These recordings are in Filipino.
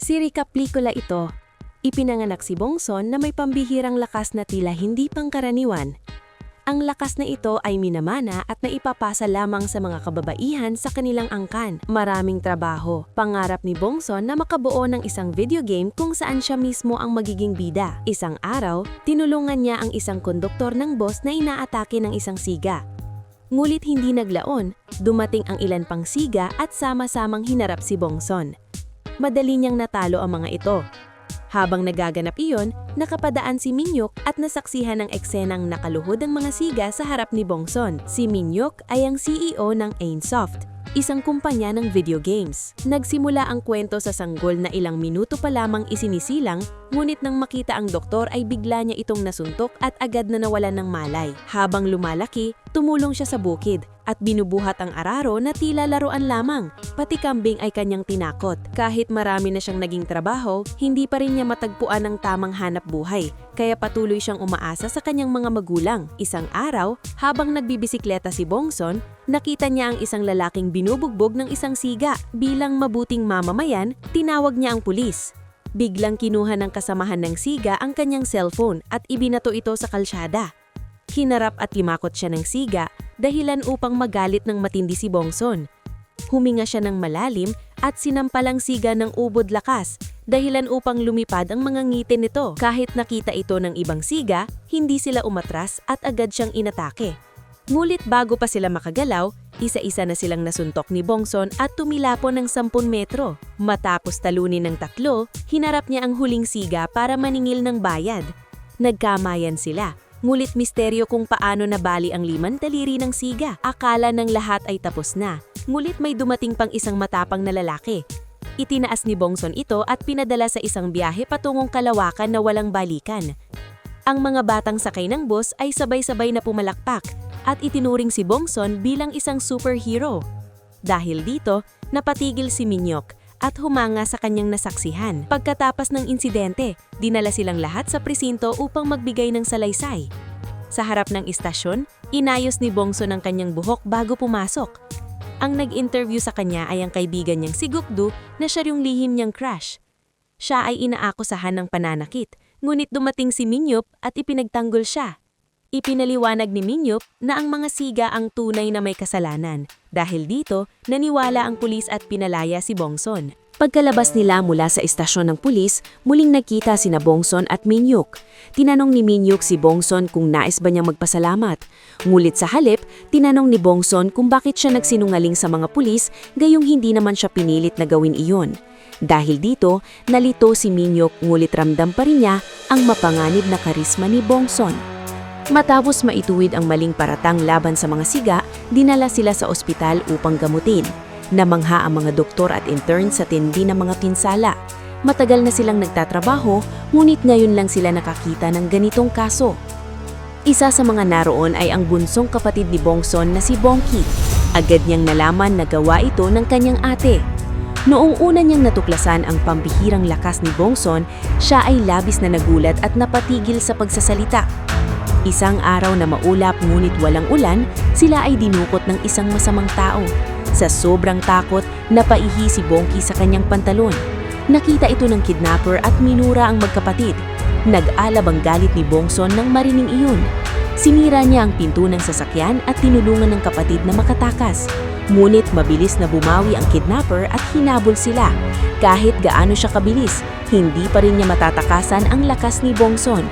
Sirika pelikula ito. Ipinanganak si Bongson na may pambihirang lakas na tila hindi pangkaraniwan. Ang lakas na ito ay minamana at naipapasa lamang sa mga kababaihan sa kanilang angkan. Maraming trabaho. Pangarap ni Bongson na makabuo ng isang video game kung saan siya mismo ang magiging bida. Isang araw, tinulungan niya ang isang konduktor ng bus na inaatake ng isang siga. Ngulit hindi naglaon, dumating ang ilan pang siga at sama-samang hinarap si Bongson. Madali niyang natalo ang mga ito. Habang nagaganap iyon, nakapadaan si Minyuk at nasaksihan ng eksenang nakaluhod ang mga siga sa harap ni Bongson. Si Minyuk ay ang CEO ng Ainsoft, isang kumpanya ng video games. Nagsimula ang kwento sa sanggol na ilang minuto pa lamang isinisilang, ngunit nang makita ang doktor ay bigla niya itong nasuntok at agad na nawalan ng malay. Habang lumalaki, tumulong siya sa bukid at binubuhat ang araro na tila laruan lamang. Pati kambing ay kanyang tinakot. Kahit marami na siyang naging trabaho, hindi pa rin niya matagpuan ang tamang hanap buhay, kaya patuloy siyang umaasa sa kanyang mga magulang. Isang araw, habang nagbibisikleta si Bongson, nakita niya ang isang lalaking binubugbog ng isang siga. Bilang mabuting mamamayan, tinawag niya ang pulis. Biglang kinuha ng kasamahan ng siga ang kanyang cellphone at ibinato ito sa kalsada. Hinarap at limakot siya ng siga, dahilan upang magalit ng matindi si Bongson. Huminga siya ng malalim at sinampalang siga ng ubod lakas, dahilan upang lumipad ang mga ngiti nito. Kahit nakita ito ng ibang siga, hindi sila umatras at agad siyang inatake. Ngulit bago pa sila makagalaw, isa-isa na silang nasuntok ni Bongson at tumilapon ng 10 metro. Matapos talunin ng tatlo, hinarap niya ang huling siga para maningil ng bayad. Nagkamayan sila. Ngulit misteryo kung paano nabali ang 5 daliri ng siga. Akala ng lahat ay tapos na. Ngulit may dumating pang isang matapang na lalaki. Itinaas ni Bongson ito at pinadala sa isang biyahe patungong kalawakan na walang balikan. Ang mga batang sakay ng bus ay sabay-sabay na pumalakpak at itinuring si Bongson bilang isang superhero. Dahil dito, napatigil si Minyuk at humanga sa kanyang nasaksihan. Pagkatapos ng insidente, dinala silang lahat sa presinto upang magbigay ng salaysay. Sa harap ng istasyon, inayos ni Bongson ang kanyang buhok bago pumasok. Ang nag-interview sa kanya ay ang kaibigan niyang si Gukdu na siya yung lihim niyang crush. Siya ay inaakusahan ng pananakit, ngunit dumating si Minyuk at ipinagtanggol siya. Ipinaliwanag ni Minyuk na ang mga siga ang tunay na may kasalanan. Dahil dito, naniwala ang pulis at pinalaya si Bongson. Pagkalabas nila mula sa istasyon ng pulis, muling nagkita sina Bongson at Minyuk. Tinanong ni Minyuk si Bongson kung nais ba niyang magpasalamat. Ngulit sa halip, tinanong ni Bongson kung bakit siya nagsinungaling sa mga pulis, gayong hindi naman siya pinilit na gawin iyon. Dahil dito, nalito si Minyuk ngulit ramdam pa rin niya ang mapanganib na karisma ni Bongson. Matapos maituwid ang maling paratang laban sa mga siga, dinala sila sa ospital upang gamutin. Namangha ang mga doktor at intern sa tindi ng mga pinsala. Matagal na silang nagtatrabaho, ngunit ngayon lang sila nakakita ng ganitong kaso. Isa sa mga naroon ay ang bunsong kapatid ni Bongson na si Bongki. Agad niyang nalaman na gawa ito ng kanyang ate. Noong una niyang natuklasan ang pambihirang lakas ni Bongson, siya ay labis na nagulat at napatigil sa pagsasalita. Isang araw na maulap ngunit walang ulan, sila ay dinukot ng isang masamang tao. Sa sobrang takot, napaihi si Bongki sa kanyang pantalon. Nakita ito ng kidnapper at minura ang magkapatid. Nag-alab ang galit ni Bongson nang marining iyon. Sinira niya ang pinto ng sasakyan at tinulungan ng kapatid na makatakas. Ngunit mabilis na bumawi ang kidnapper at hinabol sila. Kahit gaano siya kabilis, hindi pa rin niya matatakasan ang lakas ni Bongson.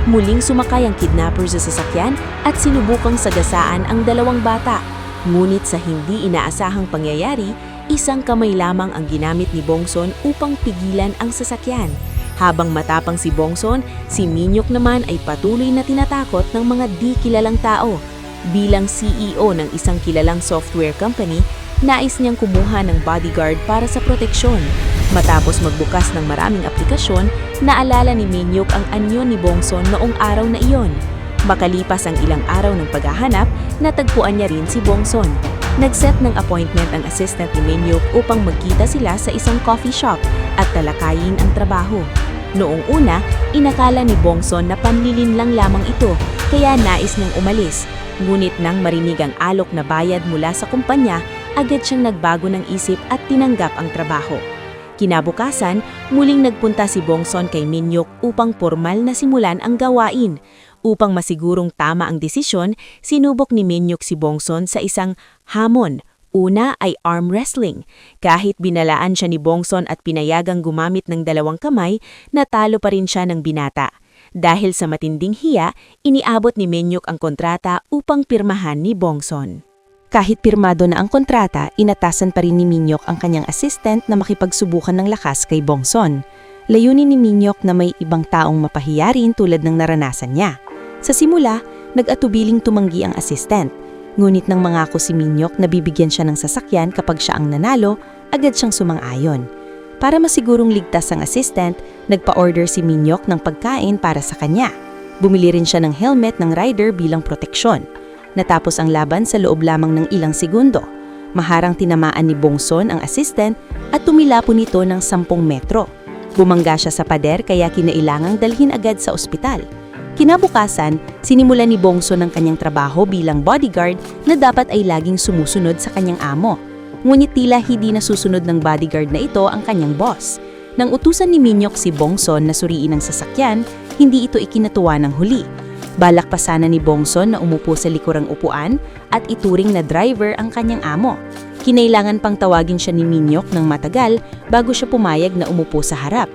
Muling sumakay ang kidnapper sa sasakyan at sinubukang sagasaan ang 2 bata. Ngunit sa hindi inaasahang pangyayari, isang kamay lamang ang ginamit ni Bongson upang pigilan ang sasakyan. Habang matapang si Bongson, si Minyuk naman ay patuloy na tinatakot ng mga di kilalang tao. Bilang CEO ng isang kilalang software company, nais niyang kumuha ng bodyguard para sa proteksyon. Matapos magbukas ng maraming aplikasyon, naalala ni Minyuk ang anyo ni Bongson noong araw na iyon. Makalipas ang ilang araw ng paghahanap, natagpuan niya rin si Bongson. Nag-set ng appointment ang assistant ni Minyuk upang magkita sila sa isang coffee shop at talakayin ang trabaho. Noong una, inakala ni Bongson na panlilin lang lamang ito, kaya nais niyang umalis. Ngunit nang marinig ang alok na bayad mula sa kumpanya, agad siyang nagbago ng isip at tinanggap ang trabaho. Kinabukasan, muling nagpunta si Bongson kay Minyok upang formal na simulan ang gawain. Upang masigurong tama ang desisyon, sinubok ni Minyok si Bongson sa isang hamon. Una ay arm wrestling. Kahit binalaan siya ni Bongson at pinayagang gumamit ng dalawang kamay, natalo pa rin siya ng binata. Dahil sa matinding hiya, iniabot ni Minyok ang kontrata upang pirmahan ni Bongson. Kahit pirmado na ang kontrata, inatasan pa rin ni Minyok ang kanyang assistant na makipagsubukan ng lakas kay Bongson. Layunin ni Minyok na may ibang taong mapahiyarin tulad ng naranasan niya. Sa simula, nag-atubiling tumanggi ang assistant. Ngunit nang mangako si Minyok na bibigyan siya ng sasakyan kapag siya ang nanalo, agad siyang sumang-ayon. Para masigurong ligtas ang assistant, nagpa-order si Minyok ng pagkain para sa kanya. Bumili rin siya ng helmet ng rider bilang proteksyon. Natapos ang laban sa loob lamang ng ilang segundo. Maharang tinamaan ni Bongson ang assistant at tumilapo nito ng 10 metro. Bumangga siya sa pader kaya kinailangang dalhin agad sa ospital. Kinabukasan, sinimulan ni Bongson ang kanyang trabaho bilang bodyguard na dapat ay laging sumusunod sa kanyang amo. Ngunit tila hindi nasusunod ng bodyguard na ito ang kanyang boss. Nang utusan ni Minyok si Bongson na suriin ang sasakyan, hindi ito ikinatuwa ng huli. Balak pa sana ni Bongson na umupo sa likurang upuan at ituring na driver ang kanyang amo. Kinailangan pang tawagin siya ni Minyok ng matagal bago siya pumayag na umupo sa harap.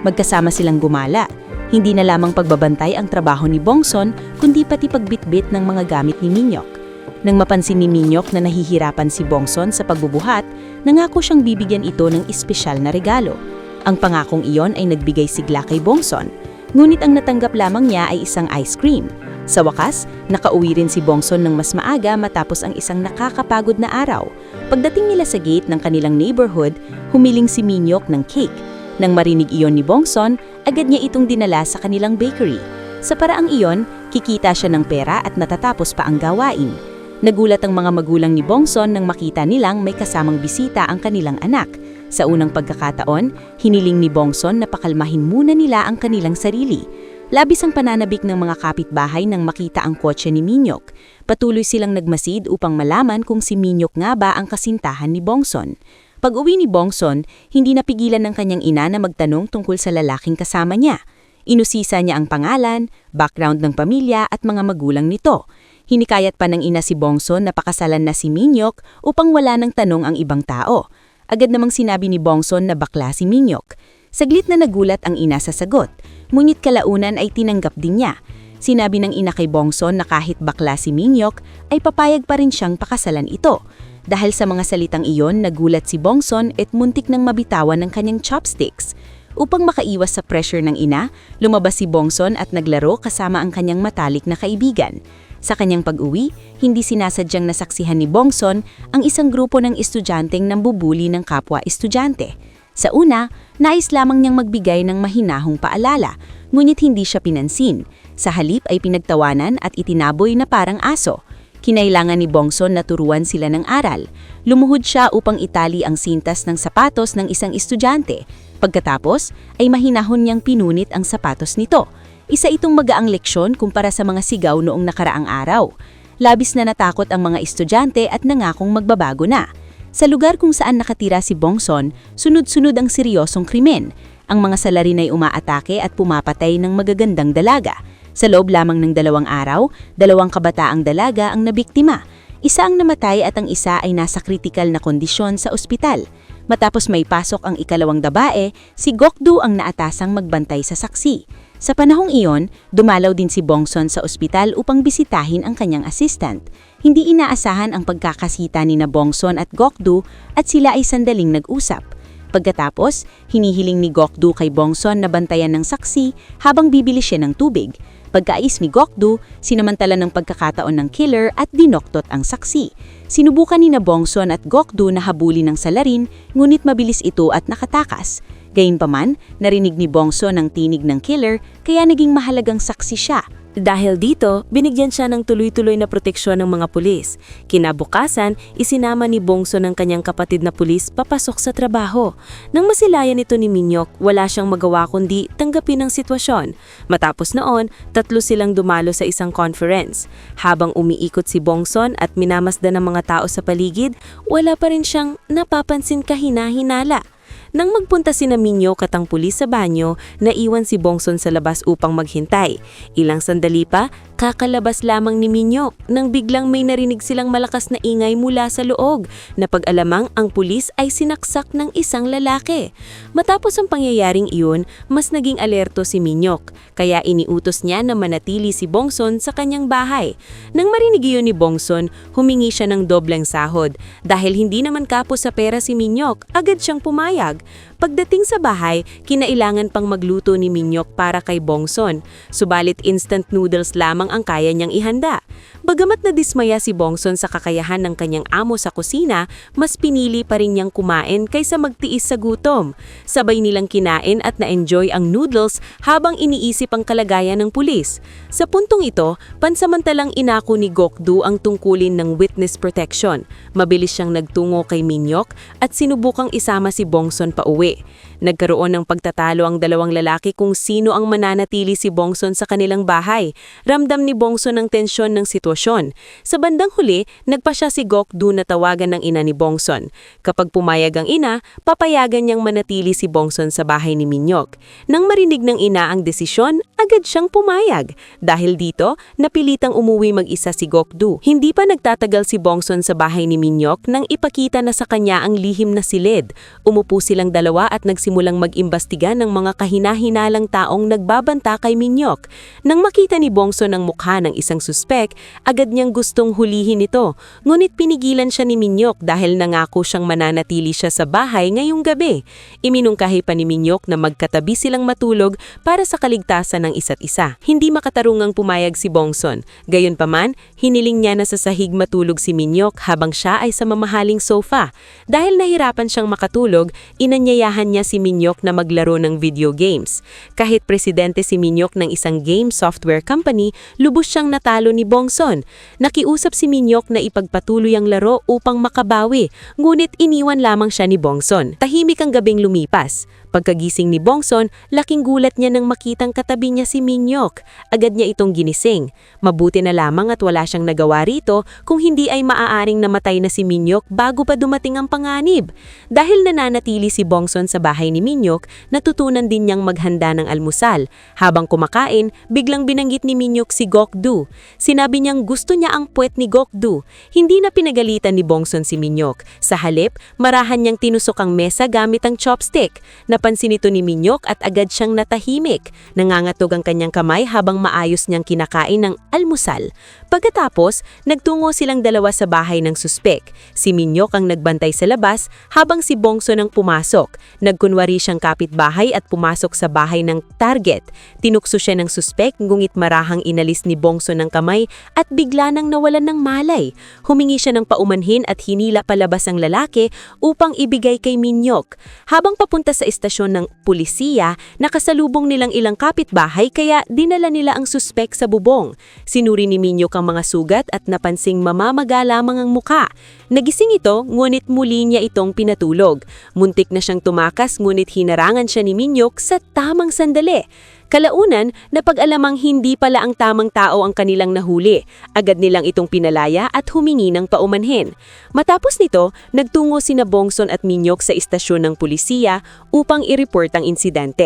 Magkasama silang gumala. Hindi na lamang pagbabantay ang trabaho ni Bongson kundi pati pagbitbit ng mga gamit ni Minyok. Nang mapansin ni Minyok na nahihirapan si Bongson sa pagbubuhat, nangako siyang bibigyan ito ng espesyal na regalo. Ang pangakong iyon ay nagbigay sigla kay Bongson. Ngunit ang natanggap lamang niya ay isang ice cream. Sa wakas, nakauwi rin si Bongson ng mas maaga matapos ang isang nakakapagod na araw. Pagdating nila sa gate ng kanilang neighborhood, humiling si Minyok ng cake. Nang marinig iyon ni Bongson, agad niya itong dinala sa kanilang bakery. Sa paraang iyon, kikita siya ng pera at natatapos pa ang gawain. Nagulat ang mga magulang ni Bongson nang makita nilang may kasamang bisita ang kanilang anak. Sa unang pagkakataon, hiniling ni Bongson na pakalmahin muna nila ang kanilang sarili. Labis ang pananabik ng mga kapitbahay nang makita ang kotse ni Minyok. Patuloy silang nagmasid upang malaman kung si Minyok nga ba ang kasintahan ni Bongson. Pag-uwi ni Bongson, hindi napigilan ng kanyang ina na magtanong tungkol sa lalaking kasama niya. Inusisa niya ang pangalan, background ng pamilya at mga magulang nito. Hinikayat pa ng ina si Bongson na pakasalan na si Minyok upang wala ng tanong ang ibang tao. Agad namang sinabi ni Bongson na bakla si Minyok. Saglit na nagulat ang ina sa sagot, ngunit kalaunan ay tinanggap din niya. Sinabi ng ina kay Bongson na kahit bakla si Minyok, ay papayag pa rin siyang pakasalan ito. Dahil sa mga salitang iyon, nagulat si Bongson at muntik nang mabitawan ng kanyang chopsticks. Upang makaiwas sa pressure ng ina, lumabas si Bongson at naglaro kasama ang kanyang matalik na kaibigan. Sa kanyang pag-uwi, hindi sinasadyang nasaksihan ni Bongson ang isang grupo ng estudyanteng nambubuli ng kapwa estudyante. Sa una, nais lamang niyang magbigay ng mahinahong paalala, ngunit hindi siya pinansin. Sa halip ay pinagtawanan at itinaboy na parang aso. Kinailangan ni Bongson na turuan sila ng aral. Lumuhod siya upang itali ang sintas ng sapatos ng isang estudyante. Pagkatapos, ay mahinahon niyang pinunit ang sapatos nito. Isa itong magaang leksyon kumpara sa mga sigaw noong nakaraang araw. Labis na natakot ang mga estudyante at nangakong magbabago na. Sa lugar kung saan nakatira si Bongson, sunod-sunod ang seryosong krimen. Ang mga salarin ay umaatake at pumapatay ng magagandang dalaga. Sa loob lamang ng 2 araw, 2 kabataang dalaga ang nabiktima. Isa ang namatay at ang isa ay nasa kritikal na kondisyon sa ospital. Matapos may pasok ang ikalawang babae, si Gokdu ang naatasang magbantay sa saksi. Sa panahong iyon, dumalaw din si Bongson sa ospital upang bisitahin ang kanyang assistant. Hindi inaasahan ang pagkakasita ni na Bongson at Gokdu at sila ay sandaling nag-usap. Pagkatapos, hinihiling ni Gokdu kay Bongson na bantayan ng saksi habang bibili siya ng tubig. Pagkais ni Gokdu, sinamantala ng pagkakataon ng killer at dinoktot ang saksi. Sinubukan ni na Bongson at Gokdu na habulin ng salarin, ngunit mabilis ito at nakatakas. Gayunpaman, narinig ni Bongson ang tinig ng killer kaya naging mahalagang saksi siya. Dahil dito, binigyan siya ng tuloy-tuloy na proteksyon ng mga pulis. Kinabukasan, isinama ni Bongson ang kanyang kapatid na pulis papasok sa trabaho. Nang masilayan ito ni Minyok, wala siyang magawa kundi tanggapin ang sitwasyon. Matapos noon, 3 silang dumalo sa isang conference. Habang umiikot si Bongson at minamasdan ng mga tao sa paligid, wala pa rin siyang napapansin kahina-hinala. Nang magpunta sina Minyok at ang pulis sa banyo, naiwan si Bongson sa labas upang maghintay. Ilang sandali pa, kakalabas lamang ni Minyok nang biglang may narinig silang malakas na ingay mula sa loob. Napag-alamang ang pulis ay sinaksak ng isang lalaki. Matapos ang pangyayaring iyon, mas naging alerto si Minyok, kaya iniutos niya na manatili si Bongson sa kanyang bahay. Nang marinig iyon ni Bongson, humingi siya ng dobleng sahod. Dahil hindi naman kapos sa pera si Minyok, agad siyang pumayag. Pagdating sa bahay, kinailangan pang magluto ni Minyok para kay Bongson. Subalit instant noodles lamang ang kaya niyang ihanda. Bagamat nadismaya si Bongson sa kakayahan ng kanyang amo sa kusina, mas pinili pa rin niyang kumain kaysa magtiis sa gutom. Sabay nilang kinain at na-enjoy ang noodles habang iniisip ang kalagayan ng pulis. Sa puntong ito, pansamantalang inako ni Gokdu ang tungkulin ng witness protection. Mabilis siyang nagtungo kay Minyok at sinubukang isama si Bongson pauwi. Nagkaroon ng pagtatalo ang dalawang lalaki kung sino ang mananatili si Bongson sa kanilang bahay. Ramdam ni Bongson ang tensyon ng sitwasyon. Sa bandang huli, nagpa siya si Gokdu na tawagan ng ina ni Bongson. Kapag pumayag ang ina, papayagan niyang manatili si Bongson sa bahay ni Minyok. Nang marinig ng ina ang desisyon, agad siyang pumayag. Dahil dito, napilitang umuwi mag-isa si Gokdu. Hindi pa nagtatagal si Bongson sa bahay ni Minyok nang ipakita na sa kanya ang lihim na silid. Umupo silang dalawa at nagsimulang mag-imbestiga ng mga kahina-hinalang taong nagbabanta kay Minyok. Nang makita ni Bongson ang mukha ng isang suspek, agad niyang gustong hulihin ito. Ngunit pinigilan siya ni Minyok dahil nangako siyang mananatili siya sa bahay ngayong gabi. Iminungkahi pa ni Minyok na magkatabi silang matulog para sa kaligtasan ng isa't isa. Hindi makatarungang pumayag si Bongson. Gayunpaman, hiniling niya na sa sahig matulog si Minyok habang siya ay sa mamahaling sofa. Dahil nahirapan siyang makatulog, inanyayahan niya si Minyok na maglaro ng video games. Kahit presidente si Minyok ng isang game software company, lubos siyang natalo ni Bongson. Nakiusap si Minyok na ipagpatuloy ang laro upang makabawi, ngunit iniwan lamang siya ni Bongson. Tahimik ang gabing lumipas. Pagkagising ni Bongson, laking gulat niya nang makitang katabi niya si Minyok. Agad niya itong ginising. Mabuti na lamang at wala siyang nagawa rito kung hindi ay maaaring namatay na si Minyok bago pa dumating ang panganib. Dahil nananatili si Bongson sa bahay ni Minyok, natutunan din niyang maghanda ng almusal. Habang kumakain, biglang binanggit ni Minyok si Gokdu. Sinabi niyang gusto niya ang puwet ni Gokdu. Hindi na pinagalitan ni Bongson si Minyok. Sa halip, marahan niyang tinusok ang mesa gamit ang chopstick. Napansin ito ni Minyok at agad siyang natahimik. Nangangatog ang kanyang kamay habang maayos niyang kinakain ng almusal. Pagkatapos, nagtungo silang dalawa sa bahay ng suspek. Si Minyok ang nagbantay sa labas habang si Bongson ang pumasok. Nagkunwari siyang kapitbahay at pumasok sa bahay ng target. Tinukso siya ng suspek ngunit marahang inalis ni Bongson ng kamay at bigla nang nawalan ng malay. Humingi siya ng paumanhin at hinila palabas ang lalaki upang ibigay kay Minyok. Habang papunta sa istasyon ng pulisiya, nakasalubong nilang ilang kapitbahay kaya dinala nila ang suspek sa bubong. Sinuri ni Minyok ang mga sugat at napansing mamamaga lamang ang muka. Nagising ito ngunit muli niya itong pinatulog. Muntik na siyang tumakas ngunit hinarangan siya ni Minyok sa tamang sandali. Kalaunan, napag-alamang hindi pala ang tamang tao ang kanilang nahuli. Agad nilang itong pinalaya at humingi ng paumanhin. Matapos nito, nagtungo sina Bongson at Minyok sa istasyon ng pulisiya upang i-report ang insidente.